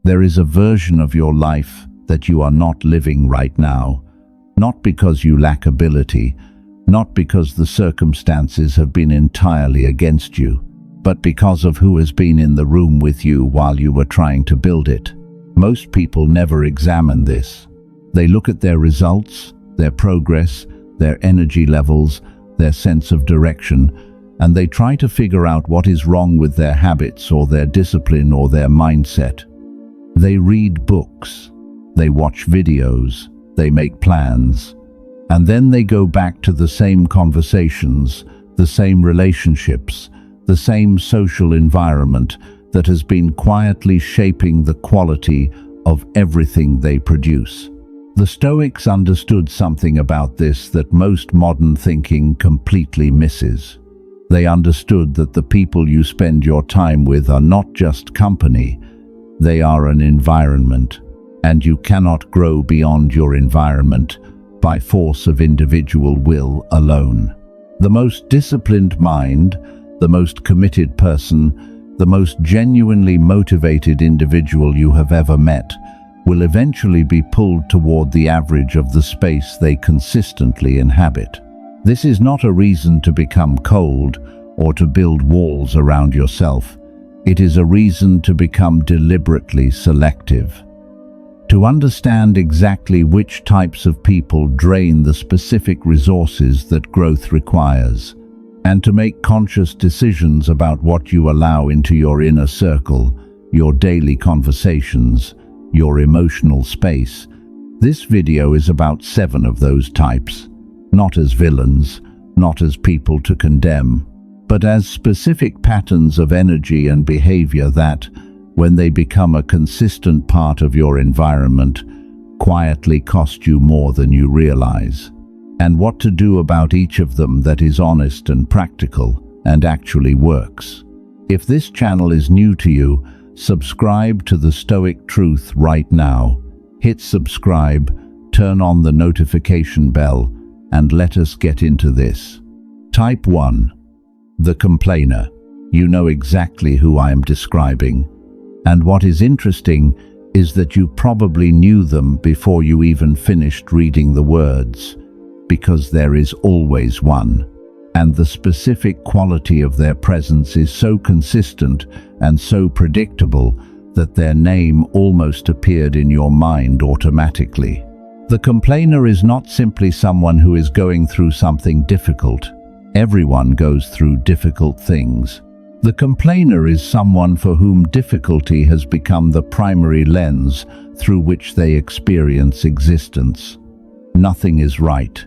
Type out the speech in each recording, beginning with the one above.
There is a version of your life that you are not living right now, not because you lack ability, not because the circumstances have been entirely against you, but because of who has been in the room with you while you were trying to build it. Most people never examine this. They look at their results, their progress, their energy levels, their sense of direction, and they try to figure out what is wrong with their habits or their discipline or their mindset. They read books, they watch videos, they make plans, and then they go back to the same conversations, the same relationships, the same social environment that has been quietly shaping the quality of everything they produce. The Stoics understood something about this that most modern thinking completely misses. They understood that the people you spend your time with are not just company, they are an environment, and you cannot grow beyond your environment by force of individual will alone. The most disciplined mind, the most committed person, the most genuinely motivated individual you have ever met will eventually be pulled toward the average of the space they consistently inhabit. This is not a reason to become cold or to build walls around yourself. It is a reason to become deliberately selective. To understand exactly which types of people drain the specific resources that growth requires, and to make conscious decisions about what you allow into your inner circle, your daily conversations, your emotional space. This video is about 7 of those types, not as villains, not as people to condemn, but as specific patterns of energy and behavior that, when they become a consistent part of your environment, quietly cost you more than you realize, and what to do about each of them that is honest and practical and actually works. If this channel is new to you, subscribe to the Stoic Truth right now. Hit subscribe, turn on the notification bell, and let us get into this. Type 1. The complainer. You know exactly who I am describing. And what is interesting is that you probably knew them before you even finished reading the words, because there is always one. And the specific quality of their presence is so consistent and so predictable that their name almost appeared in your mind automatically. The complainer is not simply someone who is going through something difficult. Everyone goes through difficult things. The complainer is someone for whom difficulty has become the primary lens through which they experience existence. Nothing is right.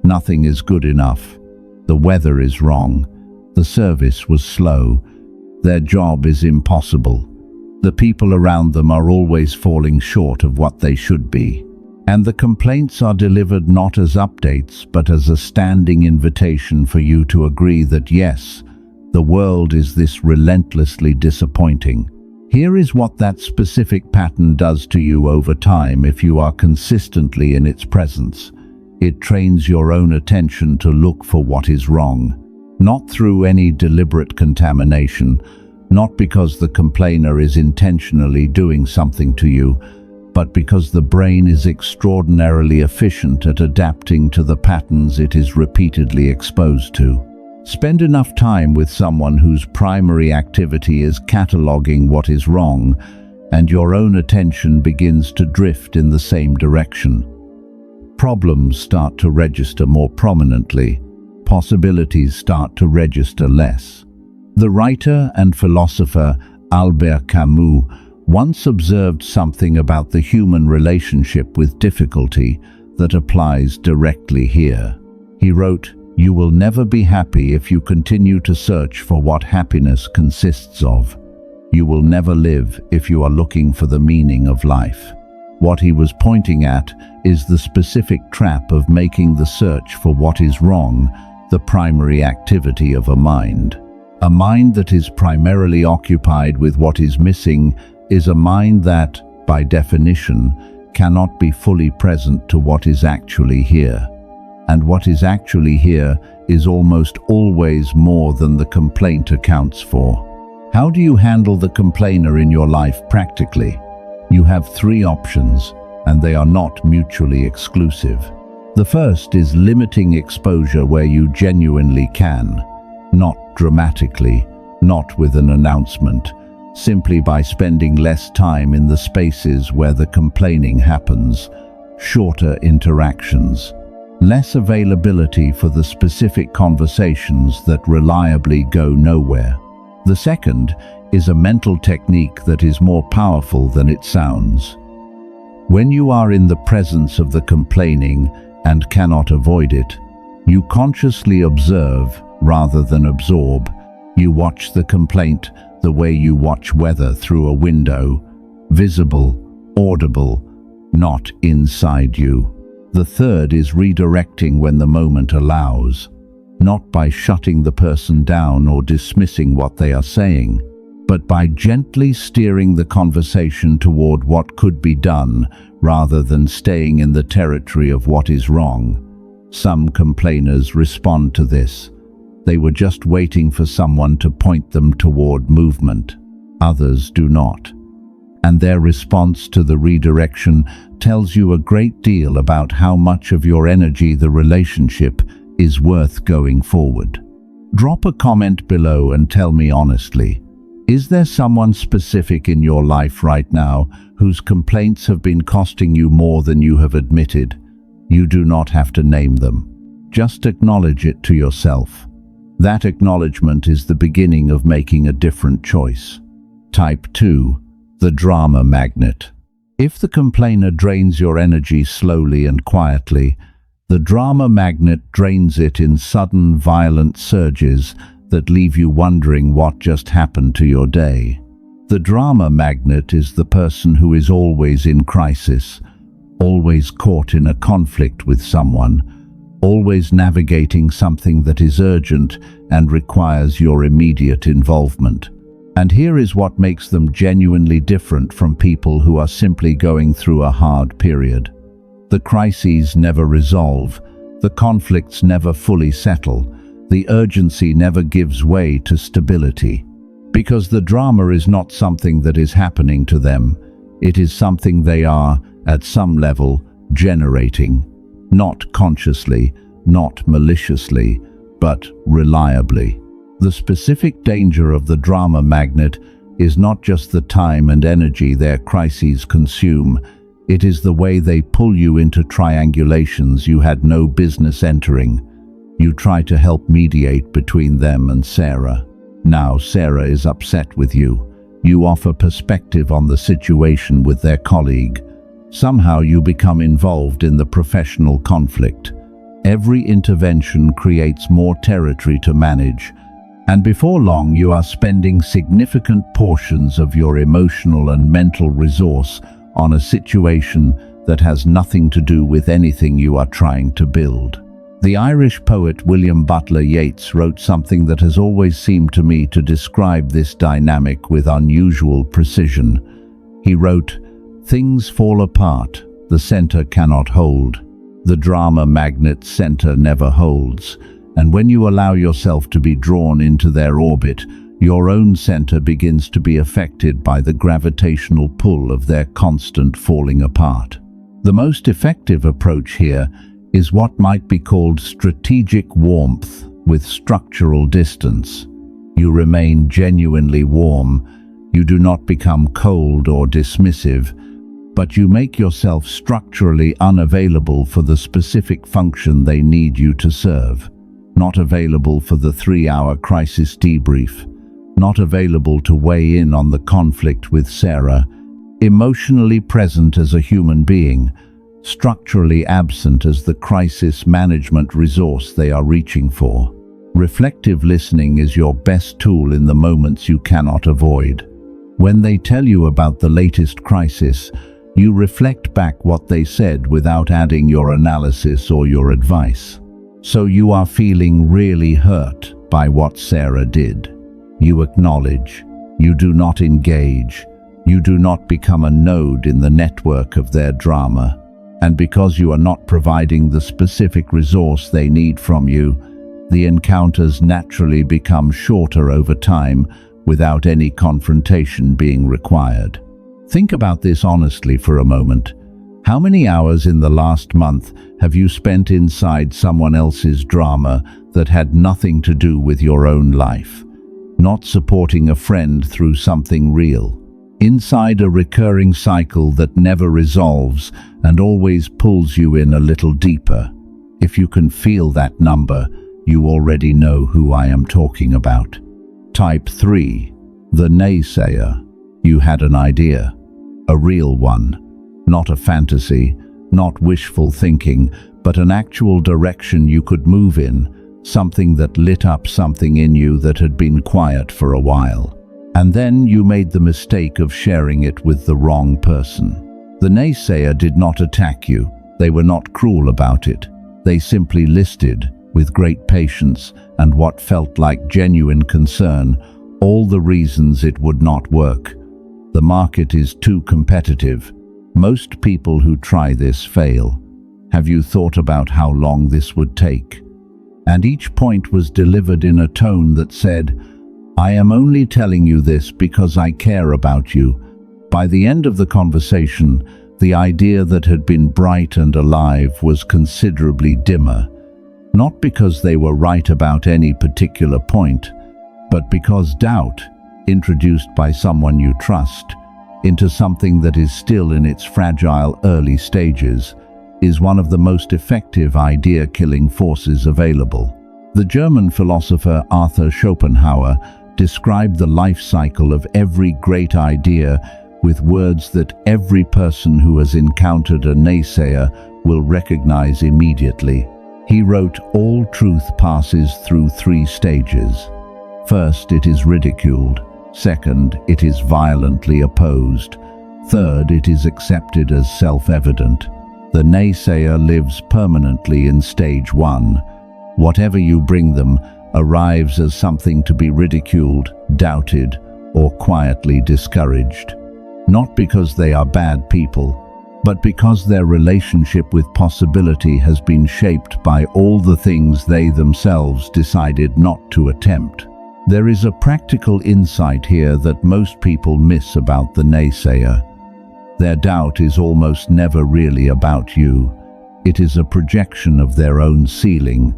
Nothing is good enough. The weather is wrong. The service was slow. Their job is impossible. The people around them are always falling short of what they should be. And the complaints are delivered not as updates, but as a standing invitation for you to agree that yes, the world is this relentlessly disappointing. Here is what that specific pattern does to you over time if you are consistently in its presence. It trains your own attention to look for what is wrong, not through any deliberate contamination, not because the complainer is intentionally doing something to you, but because the brain is extraordinarily efficient at adapting to the patterns it is repeatedly exposed to. Spend enough time with someone whose primary activity is cataloging what is wrong, and your own attention begins to drift in the same direction. Problems start to register more prominently. Possibilities start to register less. The writer and philosopher Albert Camus once observed something about the human relationship with difficulty that applies directly here. He wrote, "You will never be happy if you continue to search for what happiness consists of. You will never live if you are looking for the meaning of life." What he was pointing at is the specific trap of making the search for what is wrong the primary activity of a mind. A mind that is primarily occupied with what is missing is a mind that, by definition, cannot be fully present to what is actually here. And what is actually here is almost always more than the complaint accounts for. How do you handle the complainer in your life practically? You have three options, and they are not mutually exclusive. The first is limiting exposure where you genuinely can, not dramatically, not with an announcement, simply by spending less time in the spaces where the complaining happens, shorter interactions, less availability for the specific conversations that reliably go nowhere. The second is a mental technique that is more powerful than it sounds. When you are in the presence of the complaining and cannot avoid it, you consciously observe rather than absorb. You watch the complaint the way you watch weather through a window, visible, audible, not inside you. The third is redirecting when the moment allows, not by shutting the person down or dismissing what they are saying, but by gently steering the conversation toward what could be done rather than staying in the territory of what is wrong. Some complainers respond to this. They were just waiting for someone to point them toward movement. Others do not. And their response to the redirection tells you a great deal about how much of your energy the relationship is worth going forward. Drop a comment below and tell me honestly, is there someone specific in your life right now whose complaints have been costing you more than you have admitted? You do not have to name them. Just acknowledge it to yourself. That acknowledgement is the beginning of making a different choice. Type 2. The drama magnet. If the complainer drains your energy slowly and quietly, the drama magnet drains it in sudden, violent surges that leave you wondering what just happened to your day. The drama magnet is the person who is always in crisis, always caught in a conflict with someone, always navigating something that is urgent and requires your immediate involvement. And here is what makes them genuinely different from people who are simply going through a hard period. The crises never resolve, the conflicts never fully settle, the urgency never gives way to stability. Because the drama is not something that is happening to them, it is something they are, at some level, generating. Not consciously, not maliciously, but reliably. The specific danger of the drama magnet is not just the time and energy their crises consume, it is the way they pull you into triangulations you had no business entering. You try to help mediate between them and Sarah. Now Sarah is upset with you. You offer perspective on the situation with their colleague. Somehow you become involved in the professional conflict. Every intervention creates more territory to manage, and before long you are spending significant portions of your emotional and mental resource on a situation that has nothing to do with anything you are trying to build. The Irish poet William Butler Yeats wrote something that has always seemed to me to describe this dynamic with unusual precision. He wrote, "Things fall apart, the center cannot hold. The drama magnet's center never holds, and when you allow yourself to be drawn into their orbit, your own center begins to be affected by the gravitational pull of their constant falling apart." The most effective approach here is what might be called strategic warmth with structural distance. You remain genuinely warm. You do not become cold or dismissive, but you make yourself structurally unavailable for the specific function they need you to serve. Not available for the 3-hour crisis debrief. Not available to weigh in on the conflict with Sarah. Emotionally present as a human being. Structurally absent as the crisis management resource they are reaching for. Reflective listening is your best tool in the moments you cannot avoid. When they tell you about the latest crisis, you reflect back what they said without adding your analysis or your advice. So you are feeling really hurt by what Sarah did. You acknowledge. You do not engage. You do not become a node in the network of their drama. And because you are not providing the specific resource they need from you, the encounters naturally become shorter over time without any confrontation being required. Think about this honestly for a moment. How many hours in the last month have you spent inside someone else's drama that had nothing to do with your own life? Not supporting a friend through something real. Inside a recurring cycle that never resolves and always pulls you in a little deeper. If you can feel that number, you already know who I am talking about. Type 3. The naysayer. You had an idea. A real one. Not a fantasy, not wishful thinking, but an actual direction you could move in. Something that lit up something in you that had been quiet for a while. And then you made the mistake of sharing it with the wrong person. The naysayer did not attack you. They were not cruel about it. They simply listed, with great patience and what felt like genuine concern, all the reasons it would not work. The market is too competitive. Most people who try this fail. Have you thought about how long this would take? And each point was delivered in a tone that said, I am only telling you this because I care about you. By the end of the conversation, the idea that had been bright and alive was considerably dimmer. Not because they were right about any particular point, but because doubt, introduced by someone you trust, into something that is still in its fragile early stages, is one of the most effective idea-killing forces available. The German philosopher Arthur Schopenhauer described the life cycle of every great idea with words that every person who has encountered a naysayer will recognize immediately. He wrote, all truth passes through 3 stages. First, it is ridiculed. Second, it is violently opposed. Third, it is accepted as self-evident. The naysayer lives permanently in stage 1. Whatever you bring them arrives as something to be ridiculed, doubted, or quietly discouraged. Not because they are bad people, but because their relationship with possibility has been shaped by all the things they themselves decided not to attempt. There is a practical insight here that most people miss about the naysayer. Their doubt is almost never really about you. It is a projection of their own ceiling,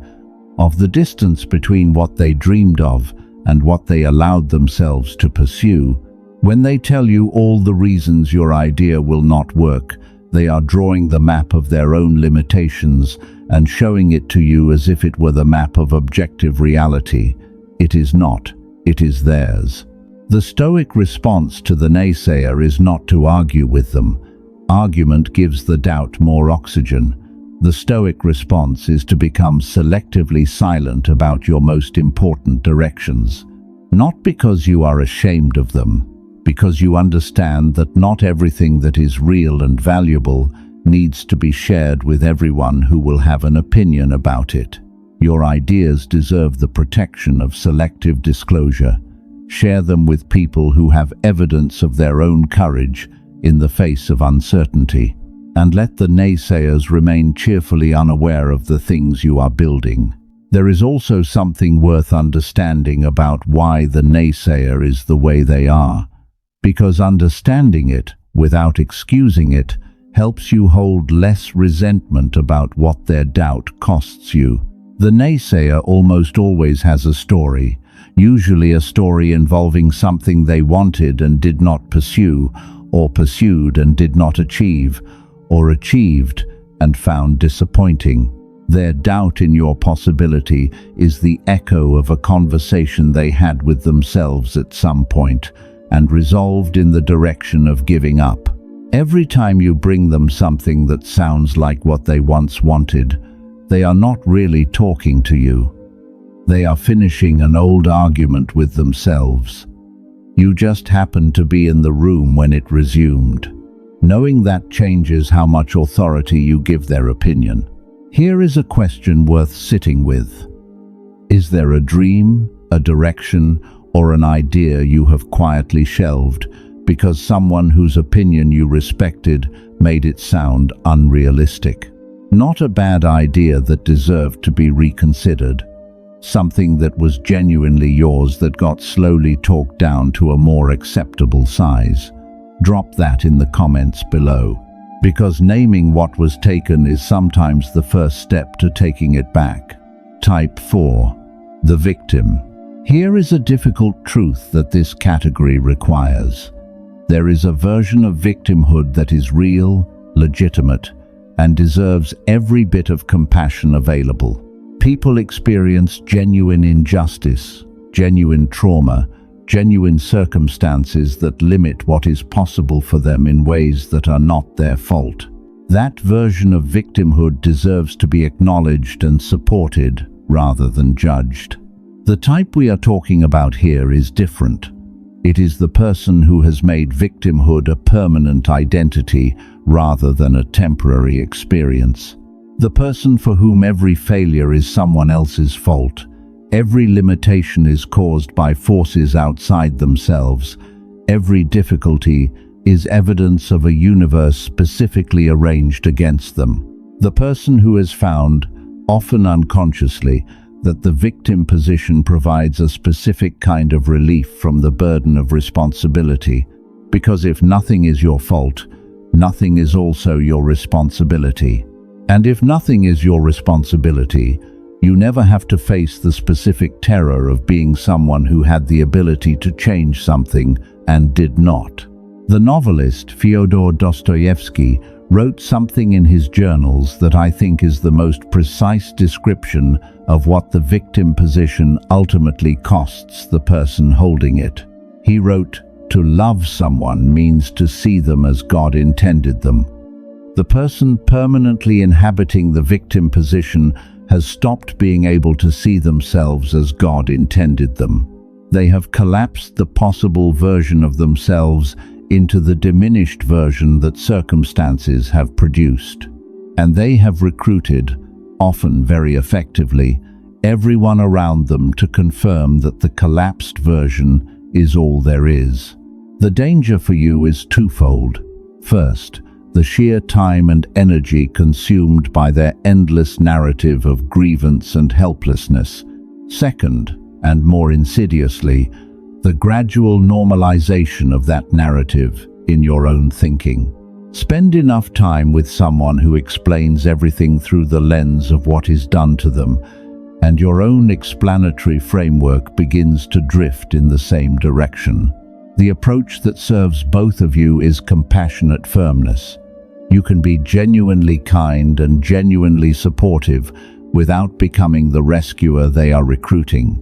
of the distance between what they dreamed of and what they allowed themselves to pursue. When they tell you all the reasons your idea will not work, they are drawing the map of their own limitations and showing it to you as if it were the map of objective reality. It is not. It is theirs. The Stoic response to the naysayer is not to argue with them. Argument gives the doubt more oxygen. The Stoic response is to become selectively silent about your most important directions. Not because you are ashamed of them, because you understand that not everything that is real and valuable needs to be shared with everyone who will have an opinion about it. Your ideas deserve the protection of selective disclosure. Share them with people who have evidence of their own courage in the face of uncertainty. And let the naysayers remain cheerfully unaware of the things you are building. There is also something worth understanding about why the naysayer is the way they are. Because understanding it, without excusing it, helps you hold less resentment about what their doubt costs you. The naysayer almost always has a story, usually a story involving something they wanted and did not pursue, or pursued and did not achieve, or achieved and found disappointing. Their doubt in your possibility is the echo of a conversation they had with themselves at some point and resolved in the direction of giving up. Every time you bring them something that sounds like what they once wanted, they are not really talking to you. They are finishing an old argument with themselves. You just happened to be in the room when it resumed. Knowing that changes how much authority you give their opinion. Here is a question worth sitting with. Is there a dream, a direction, or an idea you have quietly shelved because someone whose opinion you respected made it sound unrealistic? Not a bad idea that deserved to be reconsidered. Something that was genuinely yours that got slowly talked down to a more acceptable size. Drop that in the comments below, because naming what was taken is sometimes the first step to taking it back. Type 4. The victim. Here is a difficult truth that this category requires. There is a version of victimhood that is real, legitimate, and deserves every bit of compassion available. People experience genuine injustice, genuine trauma, genuine circumstances that limit what is possible for them in ways that are not their fault. That version of victimhood deserves to be acknowledged and supported rather than judged. The type we are talking about here is different. It is the person who has made victimhood a permanent identity rather than a temporary experience. The person for whom every failure is someone else's fault, every limitation is caused by forces outside themselves, every difficulty is evidence of a universe specifically arranged against them. The person who has found, often unconsciously, that the victim position provides a specific kind of relief from the burden of responsibility, because if nothing is your fault, nothing is also your responsibility. And if nothing is your responsibility, you never have to face the specific terror of being someone who had the ability to change something and did not. The novelist Fyodor Dostoevsky wrote something in his journals that I think is the most precise description of what the victim position ultimately costs the person holding it. He wrote, "To love someone means to see them as God intended them." The person permanently inhabiting the victim position has stopped being able to see themselves as God intended them. They have collapsed the possible version of themselves into the diminished version that circumstances have produced. And they have recruited, often very effectively, everyone around them to confirm that the collapsed version is all there is. The danger for you is twofold. First, the sheer time and energy consumed by their endless narrative of grievance and helplessness. Second, and more insidiously, the gradual normalization of that narrative in your own thinking. Spend enough time with someone who explains everything through the lens of what is done to them, and your own explanatory framework begins to drift in the same direction. The approach that serves both of you is compassionate firmness. You can be genuinely kind and genuinely supportive without becoming the rescuer they are recruiting.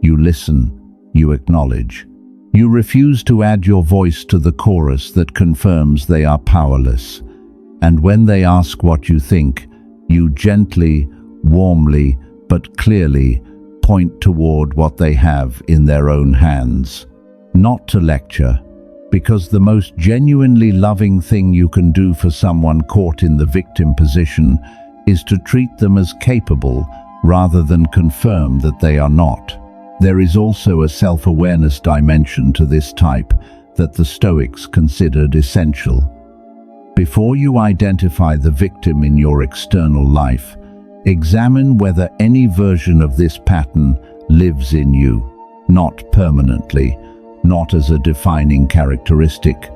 You listen. You acknowledge. You refuse to add your voice to the chorus that confirms they are powerless. And when they ask what you think, you gently, warmly, but clearly point toward what they have in their own hands. Not to lecture, because the most genuinely loving thing you can do for someone caught in the victim position is to treat them as capable rather than confirm that they are not. There is also a self-awareness dimension to this type that the Stoics considered essential. Before you identify the victim in your external life, examine whether any version of this pattern lives in you, not permanently, not as a defining characteristic,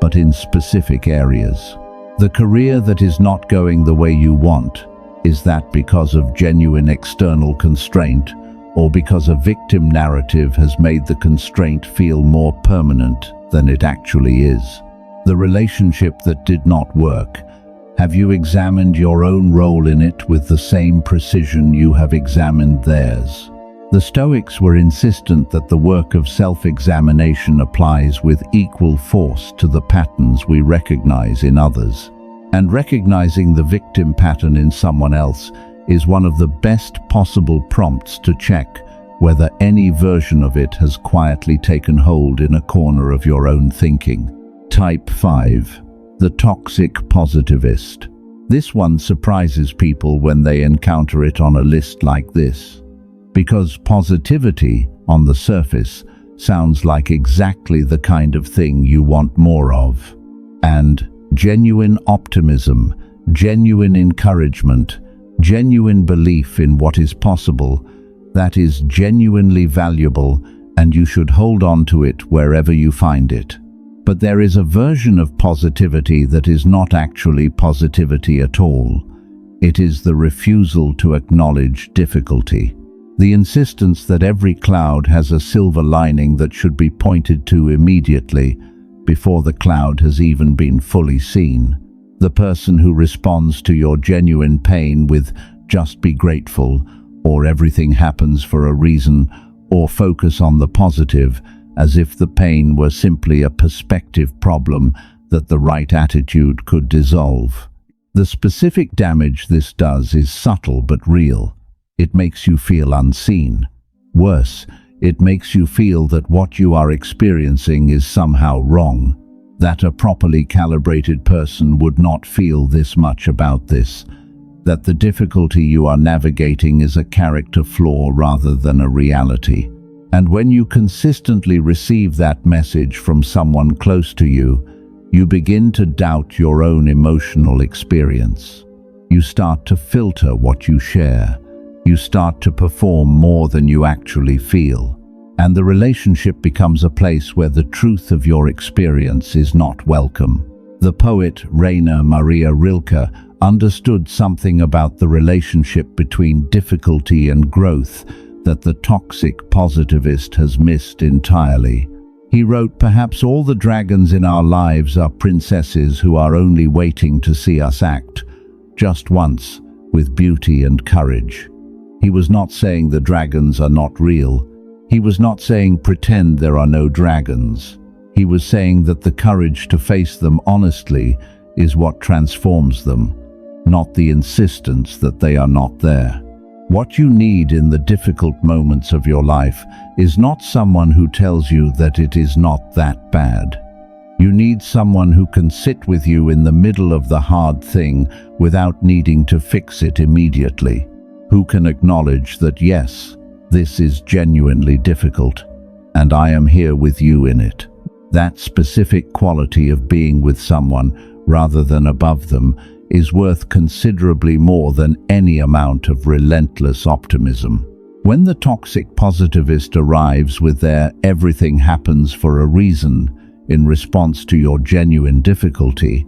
but in specific areas. The career that is not going the way you want, is that because of genuine external constraint, or because a victim narrative has made the constraint feel more permanent than it actually is? The relationship that did not work, have you examined your own role in it with the same precision you have examined theirs? The Stoics were insistent that the work of self-examination applies with equal force to the patterns we recognize in others. And recognizing the victim pattern in someone else is one of the best possible prompts to check whether any version of it has quietly taken hold in a corner of your own thinking. Type 5. The toxic positivist. This one surprises people when they encounter it on a list like this, because positivity, on the surface, sounds like exactly the kind of thing you want more of. And genuine optimism, genuine encouragement, genuine belief in what is possible, that is genuinely valuable, and you should hold on to it wherever you find it. But there is a version of positivity that is not actually positivity at all. It is the refusal to acknowledge difficulty. The insistence that every cloud has a silver lining that should be pointed to immediately, before the cloud has even been fully seen. The person who responds to your genuine pain with "just be grateful," or "everything happens for a reason," or focus on the positive, as if the pain were simply a perspective problem that the right attitude could dissolve. The specific damage this does is subtle but real. It makes you feel unseen. Worse, it makes you feel that what you are experiencing is somehow wrong, that a properly calibrated person would not feel this much about this, that the difficulty you are navigating is a character flaw rather than a reality. And when you consistently receive that message from someone close to you, you begin to doubt your own emotional experience. You start to filter what you share. You start to perform more than you actually feel. And the relationship becomes a place where the truth of your experience is not welcome. The poet Rainer Maria Rilke understood something about the relationship between difficulty and growth that the toxic positivist has missed entirely. He wrote, "Perhaps all the dragons in our lives are princesses who are only waiting to see us act, just once, with beauty and courage." He was not saying the dragons are not real. He was not saying pretend there are no dragons. He was saying that the courage to face them honestly is what transforms them, not the insistence that they are not there. What you need in the difficult moments of your life is not someone who tells you that it is not that bad. You need someone who can sit with you in the middle of the hard thing without needing to fix it immediately, who can acknowledge that yes, this is genuinely difficult, and I am here with you in it. That specific quality of being with someone rather than above them is worth considerably more than any amount of relentless optimism. When the toxic positivist arrives with their "everything happens for a reason" in response to your genuine difficulty,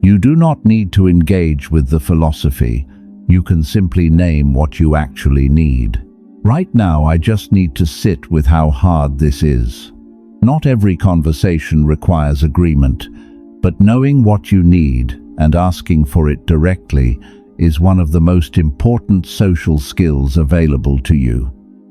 you do not need to engage with the philosophy. You can simply name what you actually need. Right now, I just need to sit with how hard this is. Not every conversation requires agreement, but knowing what you need and asking for it directly is one of the most important social skills available to you.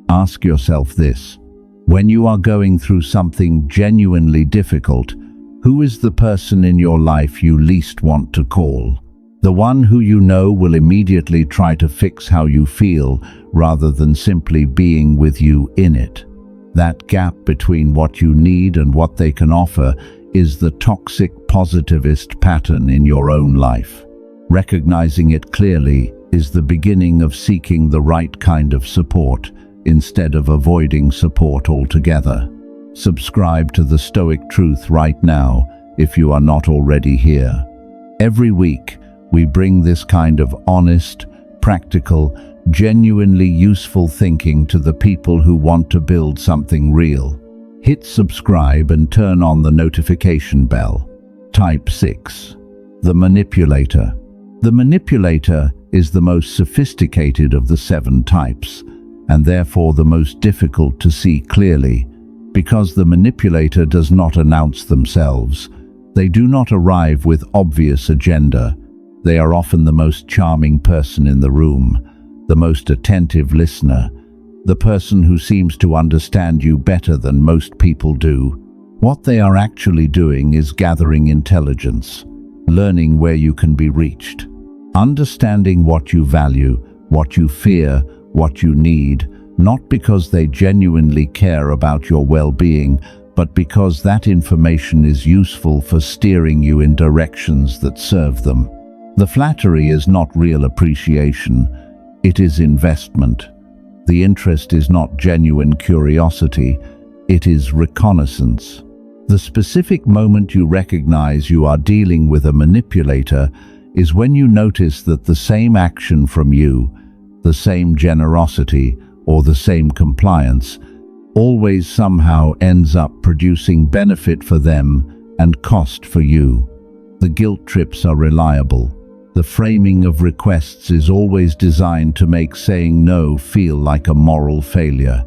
Ask yourself this: when you are going through something genuinely difficult, who is the person in your life you least want to call? The one who you know will immediately try to fix how you feel rather than simply being with you in it. That gap between what you need and what they can offer is the toxic positivist pattern in your own life. Recognizing it clearly is the beginning of seeking the right kind of support instead of avoiding support altogether. Subscribe to the Stoic Truth right now if you are not already here. Every week, we bring this kind of honest, practical, genuinely useful thinking to the people who want to build something real. Hit subscribe and turn on the notification bell. Type 6. The manipulator. The manipulator is the most sophisticated of the 7 types, and therefore the most difficult to see clearly, because the manipulator does not announce themselves. They do not arrive with obvious agenda. They are often the most charming person in the room, the most attentive listener, the person who seems to understand you better than most people do. What they are actually doing is gathering intelligence, learning where you can be reached, understanding what you value, what you fear, what you need, not because they genuinely care about your well-being, but because that information is useful for steering you in directions that serve them. The flattery is not real appreciation, it is investment. The interest is not genuine curiosity, it is reconnaissance. The specific moment you recognize you are dealing with a manipulator is when you notice that the same action from you, the same generosity, or the same compliance, always somehow ends up producing benefit for them and cost for you. The guilt trips are reliable. The framing of requests is always designed to make saying no feel like a moral failure.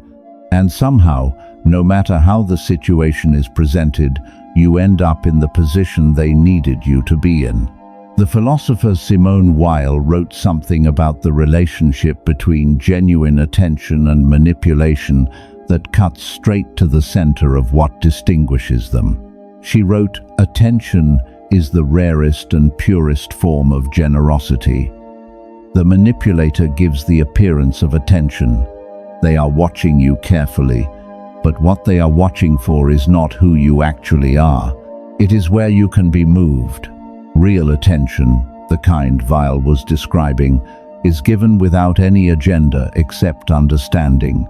And somehow, no matter how the situation is presented, you end up in the position they needed you to be in. The philosopher Simone Weil wrote something about the relationship between genuine attention and manipulation that cuts straight to the center of what distinguishes them. She wrote, "Attention is the rarest and purest form of generosity. The manipulator gives the appearance of attention. They are watching you carefully, but what they are watching for is not who you actually are. It is where you can be moved. Real attention, the kind Weil was describing, is given without any agenda except understanding.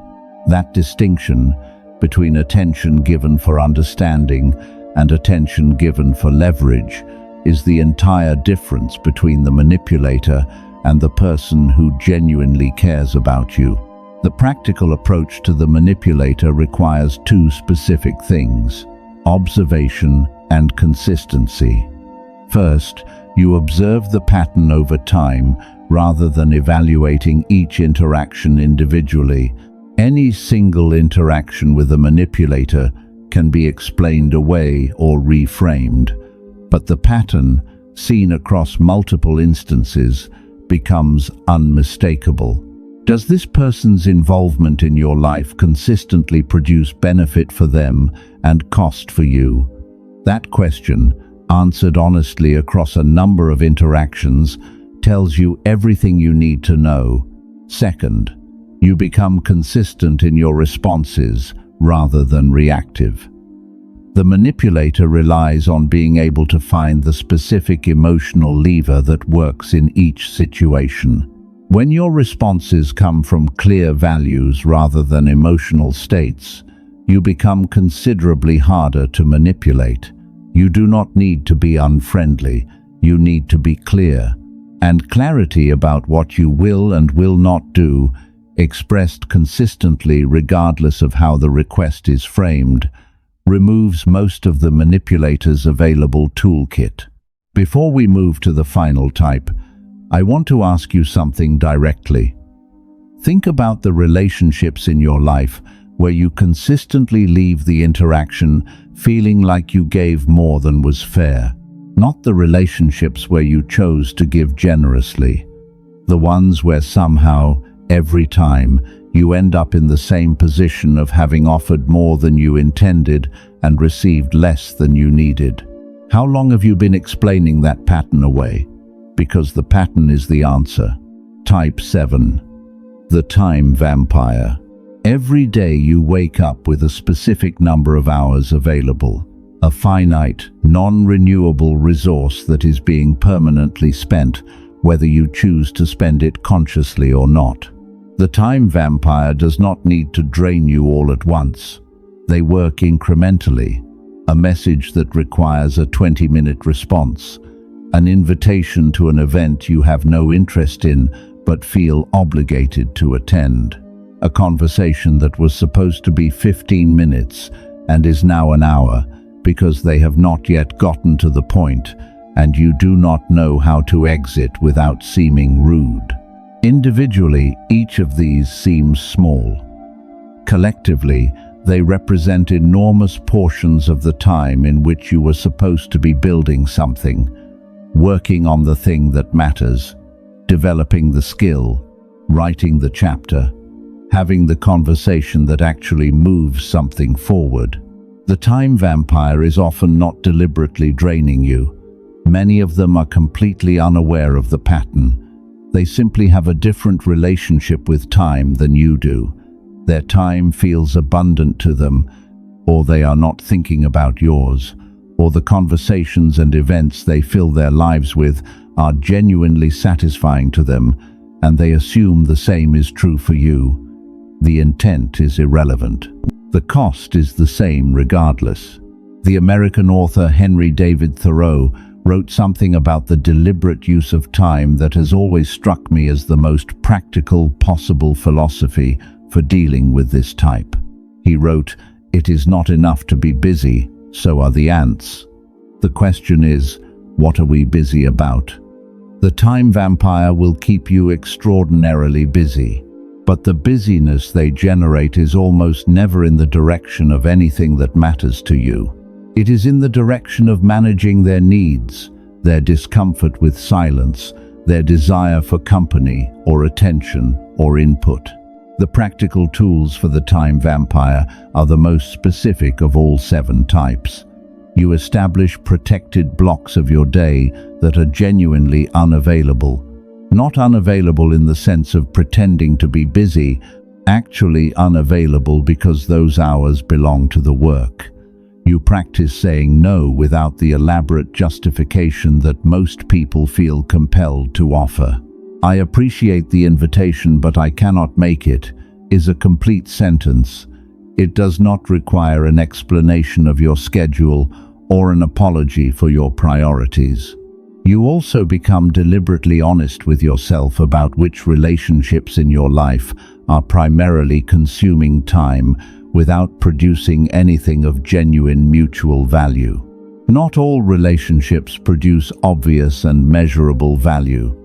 That distinction between attention given for understanding and attention given for leverage is the entire difference between the manipulator and the person who genuinely cares about you. The practical approach to the manipulator requires two specific things: observation and consistency. First, you observe the pattern over time rather than evaluating each interaction individually. Any single interaction with a manipulator can be explained away or reframed, but the pattern, seen across multiple instances, becomes unmistakable. Does this person's involvement in your life consistently produce benefit for them and cost for you? That question, answered honestly across a number of interactions, tells you everything you need to know. Second, you become consistent in your responses rather than reactive. The manipulator relies on being able to find the specific emotional lever that works in each situation. When your responses come from clear values rather than emotional states, you become considerably harder to manipulate. You do not need to be unfriendly, you need to be clear. And clarity about what you will and will not do, expressed consistently regardless of how the request is framed, removes most of the manipulator's available toolkit. Before we move to the final type, I want to ask you something directly. Think about the relationships in your life where you consistently leave the interaction feeling like you gave more than was fair. Not the relationships where you chose to give generously. The ones where somehow, every time, you end up in the same position of having offered more than you intended and received less than you needed. How long have you been explaining that pattern away? Because the pattern is the answer. Type 7. The time vampire. Every day you wake up with a specific number of hours available, a finite, non-renewable resource that is being permanently spent, whether you choose to spend it consciously or not. The time vampire does not need to drain you all at once. They work incrementally. A message that requires a 20-minute response, an invitation to an event you have no interest in but feel obligated to attend, a conversation that was supposed to be 15 minutes and is now an hour because they have not yet gotten to the point and you do not know how to exit without seeming rude. Individually, each of these seems small. Collectively, they represent enormous portions of the time in which you were supposed to be building something, working on the thing that matters, developing the skill, writing the chapter, having the conversation that actually moves something forward. The time vampire is often not deliberately draining you. Many of them are completely unaware of the pattern. They simply have a different relationship with time than you do. Their time feels abundant to them, or they are not thinking about yours, or the conversations and events they fill their lives with are genuinely satisfying to them, and they assume the same is true for you. The intent is irrelevant. The cost is the same regardless. The American author Henry David Thoreau wrote something about the deliberate use of time that has always struck me as the most practical possible philosophy for dealing with this type. He wrote, "It is not enough to be busy, so are the ants. The question is, what are we busy about? The time vampire will keep you extraordinarily busy, but the busyness they generate is almost never in the direction of anything that matters to you. It is in the direction of managing their needs, their discomfort with silence, their desire for company or attention or input. The practical tools for the time vampire are the most specific of all 7 types. You establish protected blocks of your day that are genuinely unavailable. Not unavailable in the sense of pretending to be busy, actually unavailable because those hours belong to the work. You practice saying no without the elaborate justification that most people feel compelled to offer. "I appreciate the invitation, but I cannot make it," is a complete sentence. It does not require an explanation of your schedule or an apology for your priorities. You also become deliberately honest with yourself about which relationships in your life are primarily consuming time without producing anything of genuine mutual value. Not all relationships produce obvious and measurable value.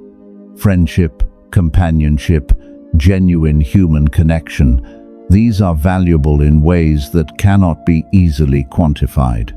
Friendship, companionship, genuine human connection, these are valuable in ways that cannot be easily quantified.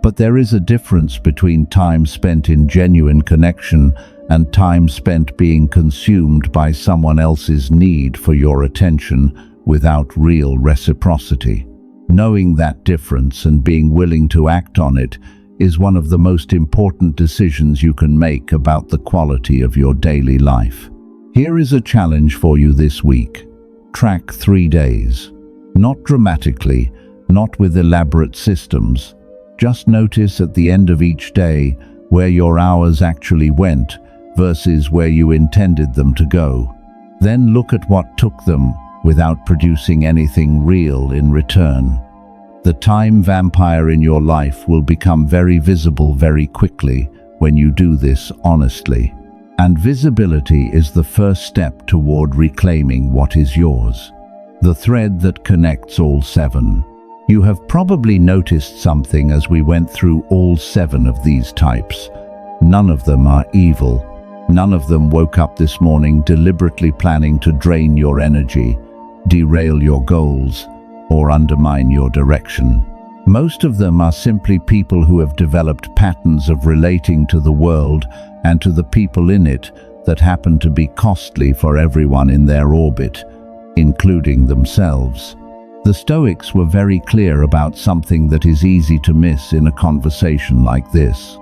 But there is a difference between time spent in genuine connection and time spent being consumed by someone else's need for your attention without real reciprocity. Knowing that difference and being willing to act on it is one of the most important decisions you can make about the quality of your daily life. Here is a challenge for you this week. Track 3 days. Not dramatically, not with elaborate systems. Just notice at the end of each day where your hours actually went versus where you intended them to go. Then look at what took them without producing anything real in return. The time vampire in your life will become very visible very quickly when you do this honestly. And visibility is the first step toward reclaiming what is yours. The thread that connects all 7. You have probably noticed something as we went through all 7 of these types. None of them are evil. None of them woke up this morning deliberately planning to drain your energy, derail your goals, or undermine your direction. Most of them are simply people who have developed patterns of relating to the world and to the people in it that happen to be costly for everyone in their orbit, including themselves. The Stoics were very clear about something that is easy to miss in a conversation like this.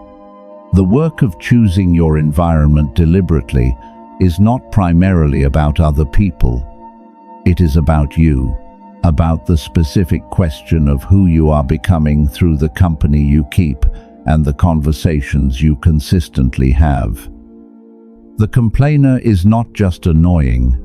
The work of choosing your environment deliberately is not primarily about other people. It is about you, about the specific question of who you are becoming through the company you keep and the conversations you consistently have. The complainer is not just annoying,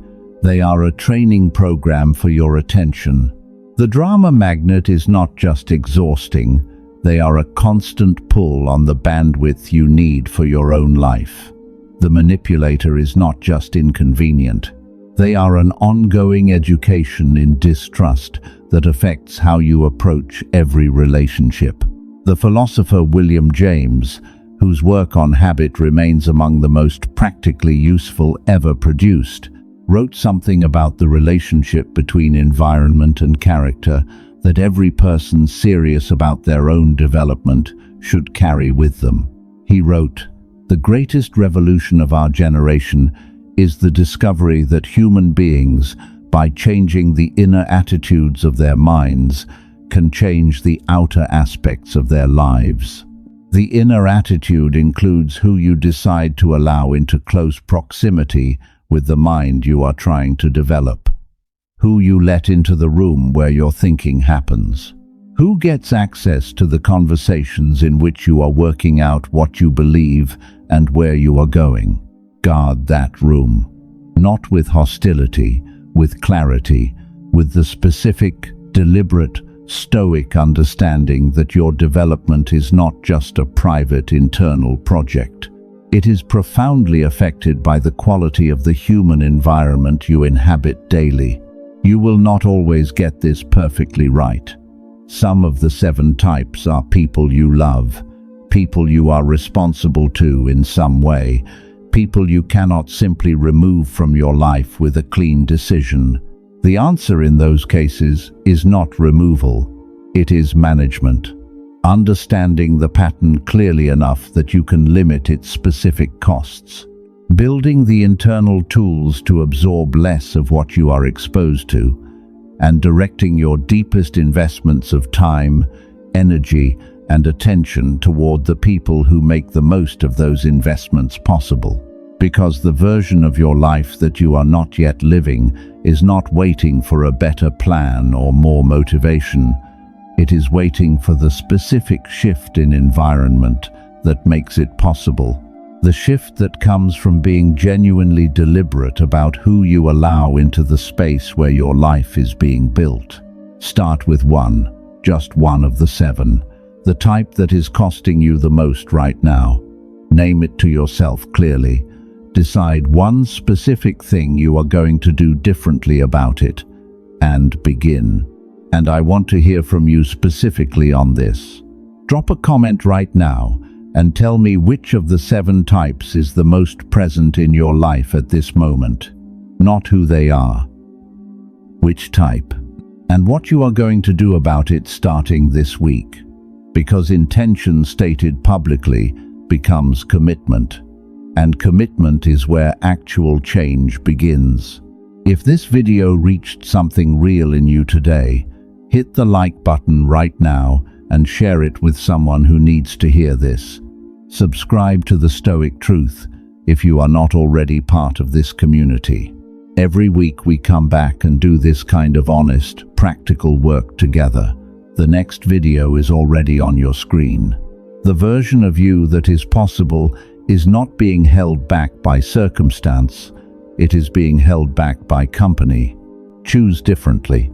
they are a training program for your attention. The drama magnet is not just exhausting, they are a constant pull on the bandwidth you need for your own life. The manipulator is not just inconvenient, they are an ongoing education in distrust that affects how you approach every relationship. The philosopher William James, whose work on habit remains among the most practically useful ever produced, wrote something about the relationship between environment and character that every person serious about their own development should carry with them. He wrote, "The greatest revolution of our generation is the discovery that human beings, by changing the inner attitudes of their minds, can change the outer aspects of their lives." The inner attitude includes who you decide to allow into close proximity with the mind you are trying to develop, who you let into the room where your thinking happens, who gets access to the conversations in which you are working out what you believe and where you are going. Guard that room, not with hostility, with clarity, with the specific, deliberate, Stoic understanding that your development is not just a private internal project. It is profoundly affected by the quality of the human environment you inhabit daily. You will not always get this perfectly right. Some of the 7 types are people you love, people you are responsible to in some way, people you cannot simply remove from your life with a clean decision. The answer in those cases is not removal, it is management. Understanding the pattern clearly enough that you can limit its specific costs. Building the internal tools to absorb less of what you are exposed to, and directing your deepest investments of time, energy, and attention toward the people who make the most of those investments possible. Because the version of your life that you are not yet living is not waiting for a better plan or more motivation. It is waiting for the specific shift in environment that makes it possible. The shift that comes from being genuinely deliberate about who you allow into the space where your life is being built. Start with one, just one of the 7. The type that is costing you the most right now. Name it to yourself clearly. Decide one specific thing you are going to do differently about it, and begin. And I want to hear from you specifically on this. Drop a comment right now and tell me which of the 7 types is the most present in your life at this moment. Not who they are. Which type? And what you are going to do about it starting this week. Because intention stated publicly becomes commitment. And commitment is where actual change begins. If this video reached something real in you today, hit the like button right now and share it with someone who needs to hear this. Subscribe to the Stoic Truth if you are not already part of this community. Every week we come back and do this kind of honest, practical work together. The next video is already on your screen. The version of you that is possible is not being held back by circumstance, it is being held back by company. Choose differently.